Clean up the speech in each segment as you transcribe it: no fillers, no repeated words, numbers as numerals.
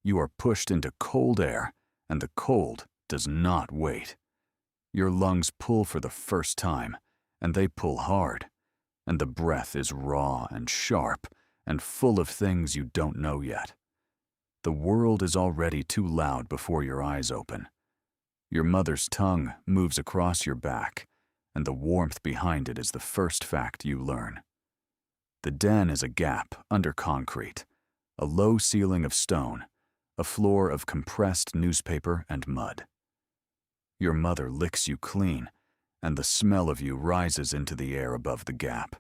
You are pushed into cold air, and the cold does not wait. Your lungs pull for the first time, and they pull hard, and the breath is raw and sharp and full of things you don't know yet. The world is already too loud before your eyes open. Your mother's tongue moves across your back, and the warmth behind it is the first fact you learn. The den is a gap under concrete, a low ceiling of stone, a floor of compressed newspaper and mud. Your mother licks you clean, and the smell of you rises into the air above the gap.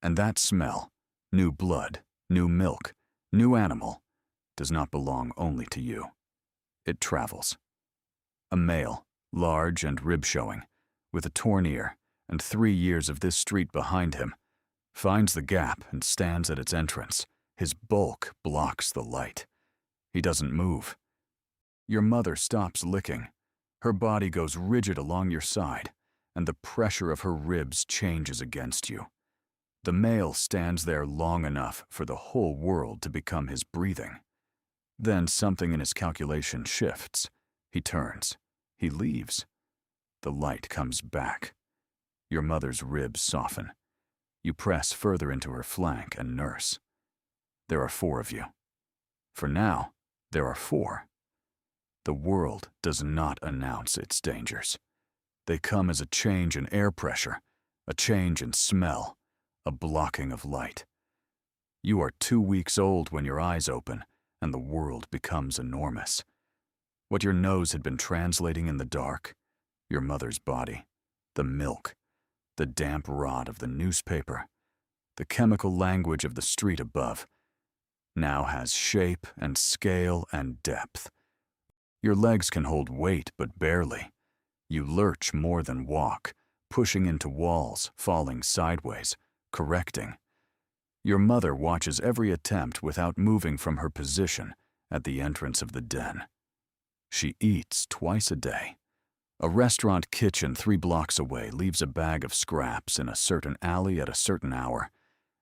And that smell, new blood, new milk, new animal, does not belong only to you. It travels. A male, large and rib-showing, with a torn ear and 3 years of this street behind him, finds the gap and stands at its entrance. His bulk blocks the light. He doesn't move. Your mother stops licking. Her body goes rigid along your side, and the pressure of her ribs changes against you. The male stands there long enough for the whole world to become his breathing. Then something in his calculation shifts. He turns. He leaves. The light comes back. Your mother's ribs soften. You press further into her flank and nurse. There are 4 of you. For now, there are 4. The world does not announce its dangers. They come as a change in air pressure, a change in smell, a blocking of light. You are 2 weeks old when your eyes open, and the world becomes enormous. What your nose had been translating in the dark, your mother's body, the milk, the damp rot of the newspaper, the chemical language of the street above, now has shape and scale and depth. Your legs can hold weight, but barely. You lurch more than walk, pushing into walls, falling sideways, correcting. Your mother watches every attempt without moving from her position at the entrance of the den. She eats twice a day. A restaurant kitchen 3 blocks away leaves a bag of scraps in a certain alley at a certain hour,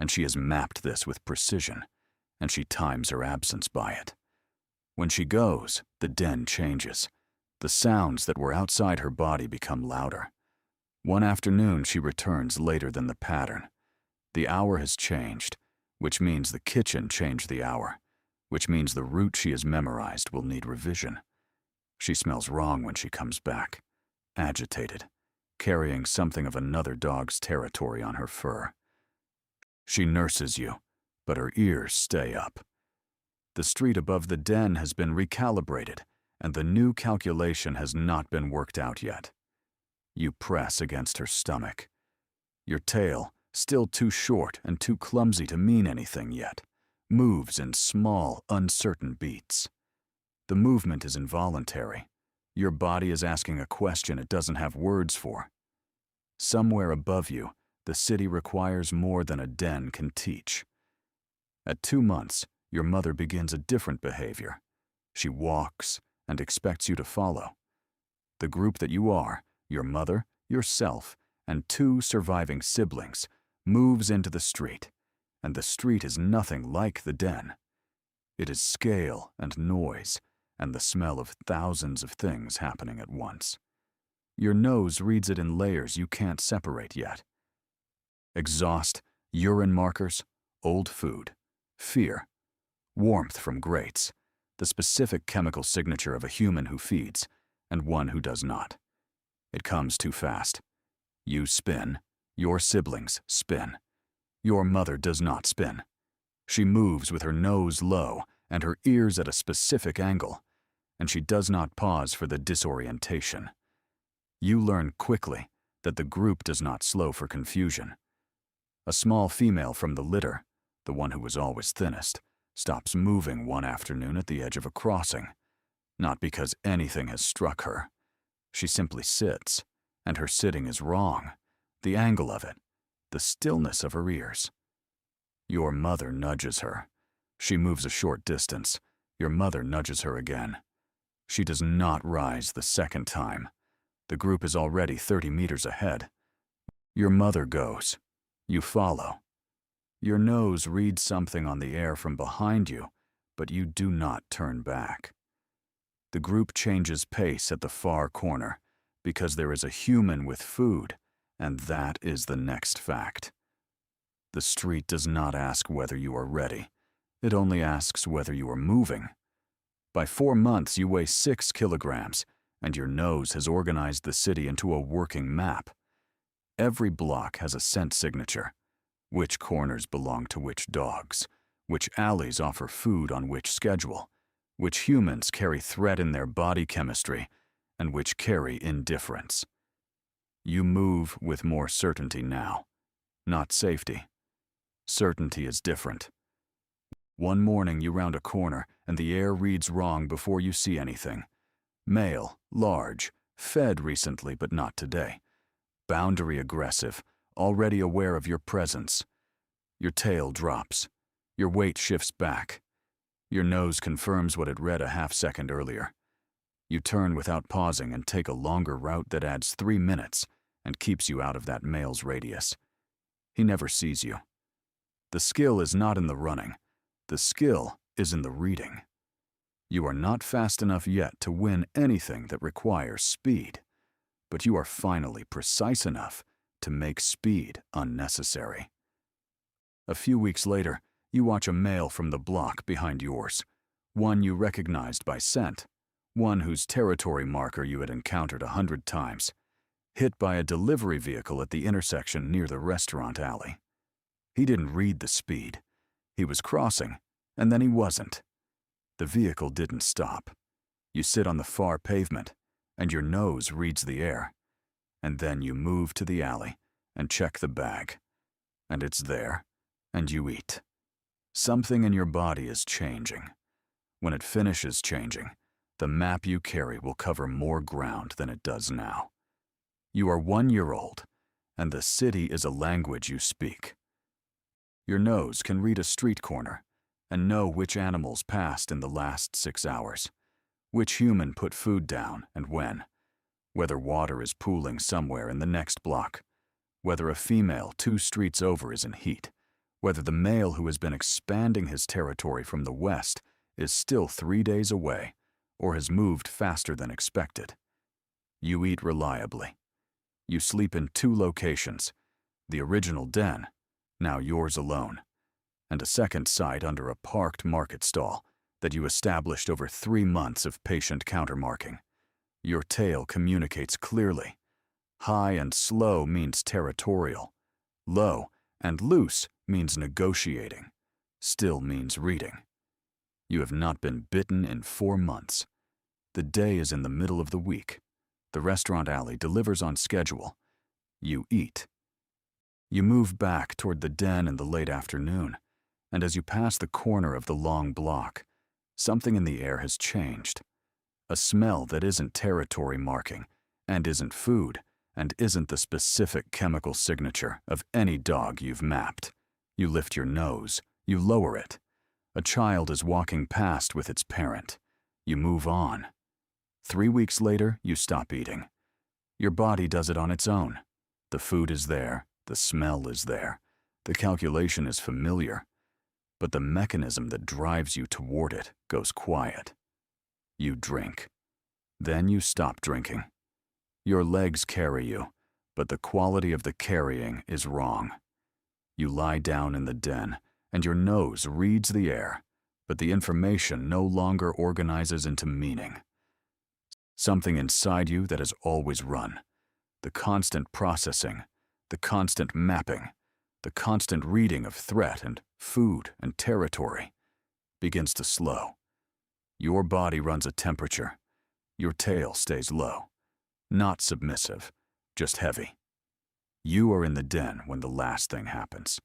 and she has mapped this with precision, and she times her absence by it. When she goes, the den changes. The sounds that were outside her body become louder. One afternoon, she returns later than the pattern. The hour has changed, which means the kitchen changed the hour, which means the route she has memorized will need revision. She smells wrong when she comes back, agitated, carrying something of another dog's territory on her fur. She nurses you, but her ears stay up. The street above the den has been recalibrated, and the new calculation has not been worked out yet. You press against her stomach. Your tail, still too short and too clumsy to mean anything yet, moves in small, uncertain beats. The movement is involuntary. Your body is asking a question it doesn't have words for. Somewhere above you, the city requires more than a den can teach. At 2 months, your mother begins a different behavior. She walks and expects you to follow. The group that you are, your mother, yourself, and 2 surviving siblings, moves into the street, and the street is nothing like the den. It is scale and noise, and the smell of thousands of things happening at once. Your nose reads it in layers you can't separate yet. Exhaust, urine markers, old food, fear, warmth from grates, the specific chemical signature of a human who feeds, and one who does not. It comes too fast. You spin, your siblings spin. Your mother does not spin. She moves with her nose low and her ears at a specific angle, and she does not pause for the disorientation. You learn quickly that the group does not slow for confusion. A small female from the litter, the one who was always thinnest, stops moving one afternoon at the edge of a crossing, not because anything has struck her. She simply sits, and her sitting is wrong, the angle of it, the stillness of her ears. Your mother nudges her. She moves a short distance. Your mother nudges her again. She does not rise the second time. The group is already 30 meters ahead. Your mother goes. You follow. Your nose reads something on the air from behind you, but you do not turn back. The group changes pace at the far corner because there is a human with food, and that is the next fact. The street does not ask whether you are ready. It only asks whether you are moving. By 4 months, you weigh 6 kilograms, and your nose has organized the city into a working map. Every block has a scent signature. Which corners belong to which dogs, which alleys offer food on which schedule, which humans carry threat in their body chemistry, and which carry indifference. You move with more certainty now, not safety. Certainty is different. One morning you round a corner and the air reads wrong before you see anything. Male, large, fed recently but not today. Boundary aggressive, already aware of your presence. Your tail drops. Your weight shifts back. Your nose confirms what it read a half-second earlier. You turn without pausing and take a longer route that adds 3 minutes and keeps you out of that male's radius. He never sees you. The skill is not in the running. The skill is in the reading. You are not fast enough yet to win anything that requires speed, but you are finally precise enough to make speed unnecessary. A few weeks later, you watch a male from the block behind yours, one you recognized by scent, one whose territory marker you had encountered 100 times, hit by a delivery vehicle at the intersection near the restaurant alley. He didn't read the speed. He was crossing, and then he wasn't. The vehicle didn't stop. You sit on the far pavement, and your nose reads the air. And then you move to the alley and check the bag. And it's there, and you eat. Something in your body is changing. When it finishes changing, the map you carry will cover more ground than it does now. You are 1 year old, and the city is a language you speak. Your nose can read a street corner and know which animals passed in the last 6 hours, which human put food down and when, whether water is pooling somewhere in the next block, whether a female 2 streets over is in heat, whether the male who has been expanding his territory from the west is still 3 days away or has moved faster than expected. You eat reliably. You sleep in 2 locations, the original den, now yours alone, and a second site under a parked market stall that you established over 3 months of patient countermarking. Your tail communicates clearly. High and slow means territorial. Low and loose means negotiating. Still means reading. You have not been bitten in 4 months. The day is in the middle of the week. The restaurant alley delivers on schedule. You eat. You move back toward the den in the late afternoon, and as you pass the corner of the long block, something in the air has changed. A smell that isn't territory marking, and isn't food, and isn't the specific chemical signature of any dog you've mapped. You lift your nose. You lower it. A child is walking past with its parent. You move on. 3 weeks later, you stop eating. Your body does it on its own. The food is there. The smell is there. The calculation is familiar. But the mechanism that drives you toward it goes quiet. You drink. Then you stop drinking. Your legs carry you, but the quality of the carrying is wrong. You lie down in the den, and your nose reads the air, but the information no longer organizes into meaning. Something inside you that has always run. The constant processing, the constant mapping, the constant reading of threat and food and territory begins to slow. Your body runs a temperature. Your tail stays low. Not submissive, just heavy. You are in the den when the last thing happens.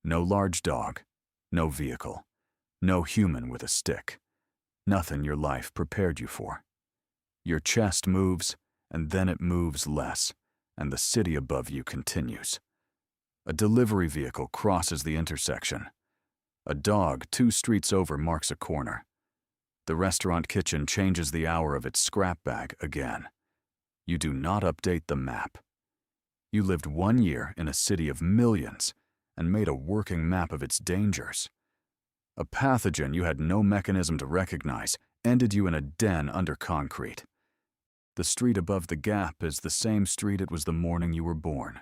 No large dog, no vehicle, no human with a stick. Nothing your life prepared you for. Your chest moves, and then it moves less, and the city above you continues. A delivery vehicle crosses the intersection. A dog 2 streets over marks a corner. The restaurant kitchen changes the hour of its scrap bag again. You do not update the map. You lived 1 year in a city of millions and made a working map of its dangers. A pathogen you had no mechanism to recognize ended you in a den under concrete. The street above the gap is the same street it was the morning you were born.